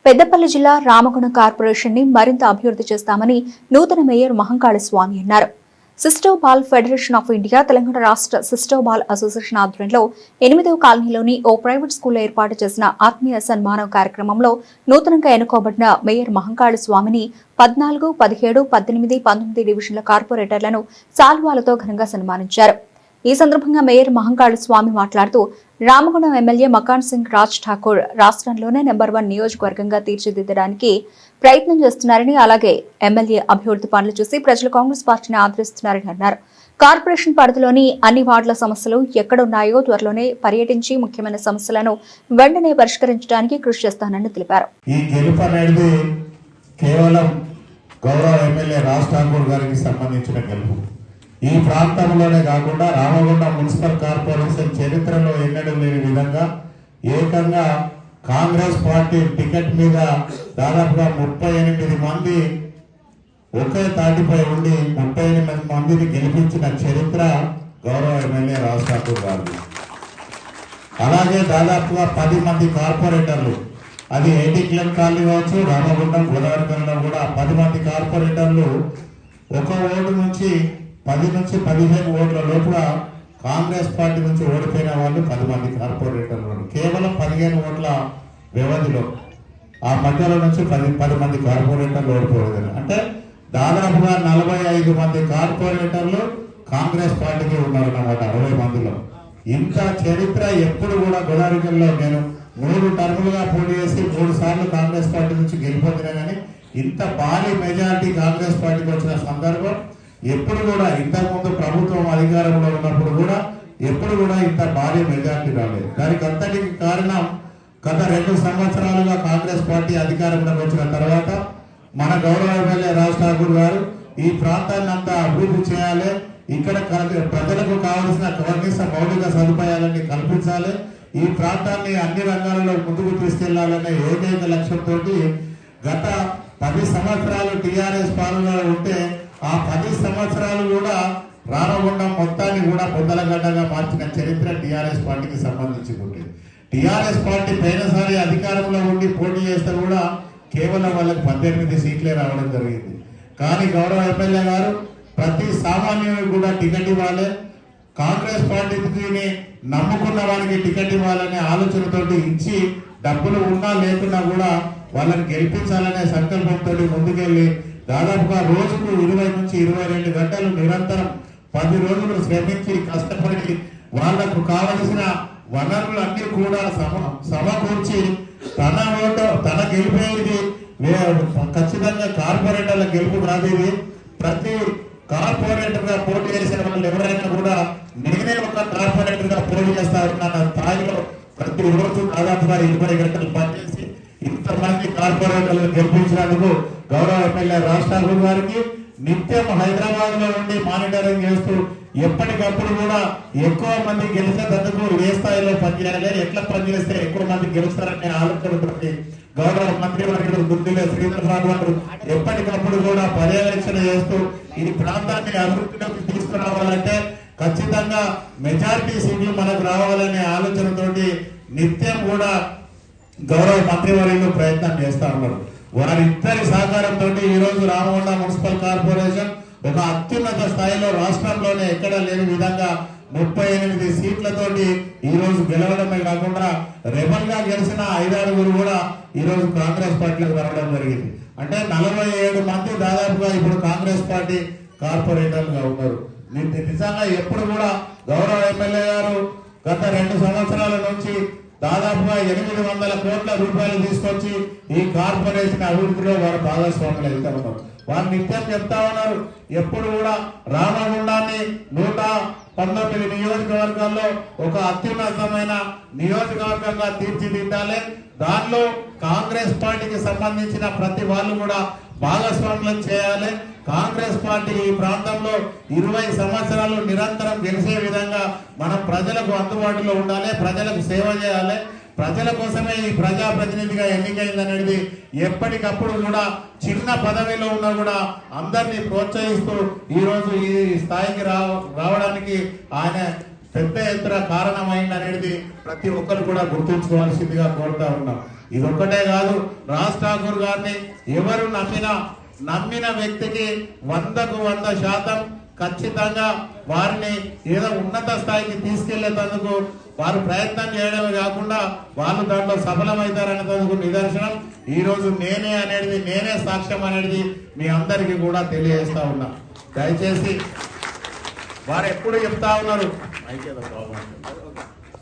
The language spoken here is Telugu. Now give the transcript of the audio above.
పెద్దపల్లి జిల్లా రామగుణం కార్పొరేషన్ ని మరింత అభివృద్ధి చేస్తామని నూతన మేయర్ మహంకాళి స్వామి అన్నారు. Cestoball federation of India Telangana రాష్ట్ర సిస్టో బాల్ అసోసియేషన్ ఆధ్వర్యంలో 8వ కాలనీలోని ఓ ప్రైవేట్ స్కూల్లో ఏర్పాటు చేసిన ఆత్మీయ సన్మానం కార్యక్రమంలో నూతనంగా ఎన్నుకోబడిన మేయర్ మహంకాళి స్వామిని 14, 17, 18, 19 డివిజన్ల కార్పొరేటర్లను శాల్వాలతో ఘనంగా సన్మానించారు. ఈ సందర్భంగా మేయర్ మహంకాళి స్వామి మాట్లాడుతూ రామగుణం ఎమ్మెల్యే మకాన్ సింగ్ రాజ్ ఠాకూర్ రాష్ట్రంలోనే నెంబర్ 1 నియోజకవర్గంగా తీర్చిదిద్దడానికి ప్రయత్నం చేస్తున్నారని, అలాగే ఎమ్మెల్యే అభివృద్ధి పనులు చూసి ప్రజలు కాంగ్రెస్ పార్టీని ఆదరిస్తున్నారని అన్నారు. కార్పొరేషన్ పరిధిలోని అన్ని వార్డుల సమస్యలు ఎక్కడున్నాయో త్వరలోనే పర్యటించి ముఖ్యమైన సమస్యలను వెంటనే పరిష్కరించడానికి కృషి చేస్తానని తెలిపారు. ఈ గెలుపు అనేది కేవలం గౌరవ ఎమ్మెల్యే రాజ్ ఠాకూర్ గారికి సంబంధించిన గెలుపు. ఈ ప్రాంతంలోనే కాకుండా రామగుండం మున్సిపల్ కార్పొరేషన్ చరిత్రలో ఎన్నడూ లేని విధంగా ఏకంగా కాంగ్రెస్ పార్టీ టికెట్ మీద దాదాపుగా 38 మంది ఒకే తాటిపై ఉండి 38 మందిని గెలిపించిన చరిత్ర గౌరవ ఎమ్మెల్యే రాజ్ ఠాకూర్ గారు. అలాగే దాదాపుగా 10 మంది కార్పొరేటర్లు, అది 80 కిలోమీటర్ కాలనీ కావచ్చు, రామగుండం గోదావరిలో కూడా 10 మంది కార్పొరేటర్లు ఒక ఓటు నుంచి 10 నుంచి 15 ఓట్ల లోపల కాంగ్రెస్ పార్టీ నుంచి ఓడిపోయిన వాళ్ళు 10 మంది కార్పొరేటర్లు. కేవలం 15 ఓట్ల వ్యవధిలో ఆ మధ్యలో నుంచి 10 మంది కార్పొరేటర్లు ఓడిపోయారు. అంటే దాదాపుగా 45 మంది కార్పొరేటర్లు కాంగ్రెస్ పార్టీకి ఉన్నారన్నమాట 60 మందిలో. ఇంత చరిత్ర ఎప్పుడు కూడా గోదావరిలో నేను 3 టర్ములుగా పోటీ చేసి 3 సార్లు కాంగ్రెస్ పార్టీ నుంచి గెలిపొందినా కానీ ఇంత భారీ మెజారిటీ కాంగ్రెస్ పార్టీకి వచ్చిన సందర్భం ఎప్పుడు కూడా ఇంతకుముందు ప్రభుత్వం అధికారంలో ఉన్నప్పుడు కూడా ఎప్పుడు కూడా ఇంత భారీ మెజార్టీ రాలేదు. దానికి అంతటికి కారణం గత 2 సంవత్సరాలుగా కాంగ్రెస్ పార్టీ అధికారంలోకి వచ్చిన తర్వాత మన గౌరవ ఎమ్మెల్యే రాజ్ ఠాకూర్ గారు ఈ ప్రాంతాన్ని అంతా అభివృద్ధి చేయాలి, ఇక్కడ ప్రజలకు కావలసిన కనీస మౌలిక సదుపాయాలన్నీ కల్పించాలి, ఈ ప్రాంతాన్ని అన్ని రంగాలలో ముందుకు తీసుకెళ్లాలనే ఏకైక లక్ష్యంతో గత 10 సంవత్సరాలు టీఆర్ఎస్ పాలనలో ఉంటే ఆ 10 సంవత్సరాలు కూడా రామగుండం మొత్తాన్ని కూడా పొందలగడ్డగా మార్చిన చరిత్ర టీఆర్ఎస్ పార్టీకి సంబంధించి ఉంటుంది. టీఆర్ఎస్ పార్టీ పోయినసారి అధికారంలో ఉండి పోటీ చేస్తే కూడా కేవలం వాళ్ళకి 18 సీట్లే రావడం జరిగింది. కానీ గౌరవ ఎమ్మెల్యే గారు ప్రతి సామాన్యునికి కూడా టికెట్ ఇవ్వాలి, కాంగ్రెస్ పార్టీని నమ్ముకున్న వారికి టికెట్ ఇవ్వాలనే ఆలోచనతోటి ఇచ్చి డబ్బులు ఉన్నా లేకున్నా కూడా వాళ్ళని గెలిపించాలనే సంకల్పంతో ముందుకెళ్లి దాదాపుగా రోజుకు 20 నుంచి 22 గంటలు నిరంతరం 10 రోజులు శ్రమించి కష్టపడి వాళ్లకు కావలసిన వనరులన్నీ కూడా సమకూర్చి తన ఓటు తన గెలిపేది ఖచ్చితంగా కార్పొరేటర్ల గెలుపు కాదు. ప్రతి కార్పొరేటర్ గా పోటీ చేసిన వాళ్ళు ఎవరైనా కూడా నేనే ఒక కార్పొరేటర్ గా పోటీ చేస్తారన్న స్థాయిలో ప్రతి రోజు దాదాపుగా 20 గంటలు పనిచేసి ఇంతమంది కార్పొరేటర్లను గెలిపించినందుకు గౌరవ ఎమ్మెల్యే రాజ్ ఠాకూర్ గారికి నిత్యం హైదరాబాద్ లో ఉండి మానిటరింగ్ చేస్తూ ఎప్పటికప్పుడు కూడా ఎక్కువ మంది గెలిచేందుకు ఏ స్థాయిలో పనిచేయాలి, ఎట్లా పనిచేస్తే ఎక్కువ మంది గెలుస్తారనే ఆలోచనతోటి గౌరవ మంత్రి వర్యుడు గుర్తులే శ్రీధర్ గారు ఎప్పటికప్పుడు కూడా పర్యవేక్షణ చేస్తూ ఈ ప్రాంతాన్ని అభివృద్ధిలోకి తీసుకురావాలంటే ఖచ్చితంగా మెజారిటీ సీట్లు మనకు రావాలనే ఆలోచనతోటి నిత్యం కూడా గౌరవ మంత్రివర్యులు ప్రయత్నం చేస్తా ఉన్నారు. వారిద్దరి సహకారంతో ఈ రోజు రామగుండం మున్సిపల్ కార్పొరేషన్ ఒక అత్యున్నత స్థాయిలో రాష్ట్రంలోనే ఎక్కడ లేని విధంగా 38 సీట్లతోటి ఈ రోజు గెలవడమే కాకుండా రెబల్ గా గెలిచిన 5-6 కూడా ఈ రోజు కాంగ్రెస్ పార్టీలకు రావడం జరిగింది. అంటే 47 మంది దాదాపుగా ఇప్పుడు కాంగ్రెస్ పార్టీ కార్పొరేటర్లుగా ఉన్నారు. నిజంగా ఎప్పుడు కూడా గౌరవ ఎమ్మెల్యే గారు గత 2 సంవత్సరాల నుంచి దాదాపుగా 800 కోట్ల రూపాయలు తీసుకొచ్చి ఈ కార్పొరేషన్ అభివృద్ధిలో వారు భాగస్వాములు వెళ్తా ఉన్నారు. వారు నిత్యం చెప్తా ఉన్నారు, ఎప్పుడు కూడా రామగుండాన్ని 119 నియోజకవర్గాల్లో ఒక అత్యున్నతమైన నియోజకవర్గంగా తీర్చిదిద్దాలి, దానిలో కాంగ్రెస్ పార్టీకి సంబంధించిన ప్రతి వాళ్ళు కూడా భాగస్వాములను చేయాలి, కాంగ్రెస్ పార్టీ ఈ ప్రాంతంలో 20 సంవత్సరాలు నిరంతరం గెలిచే విధంగా మనం ప్రజలకు అందుబాటులో ఉండాలి, ప్రజలకు సేవ చేయాలి, ప్రజల కోసమే ఈ ప్రజాప్రతినిధిగా ఎన్నికైందనేది ఎప్పటికప్పుడు కూడా చిన్న పదవిలో ఉన్నా కూడా అందరినీ ప్రోత్సహిస్తూ ఈ రోజు ఈ స్థాయికి రావడానికి ఆయన పెద్ద ఎత్తున కారణమైందనేది ప్రతి ఒక్కరు కూడా గుర్తుంచుకోవాల్సిందిగా కోరుతా ఉన్నాం. ఇదొక్కటే కాదు, రాజ్ ఠాకూర్ గారిని ఎవరు నమ్మిన వ్యక్తికి 100కు 100% ఖచ్చితంగా వారిని ఏదో ఉన్నత స్థాయికి తీసుకెళ్లేందుకు వారు ప్రయత్నం చేయడమే కాకుండా వాళ్ళు దాంట్లో సఫలమవుతారనేందుకు నిదర్శనం ఈ రోజు నేనే సాక్ష్యం అనేది మీ అందరికీ కూడా తెలియజేస్తా ఉన్నా. దయచేసి వారు ఎప్పుడు చెప్తా ఉన్నారు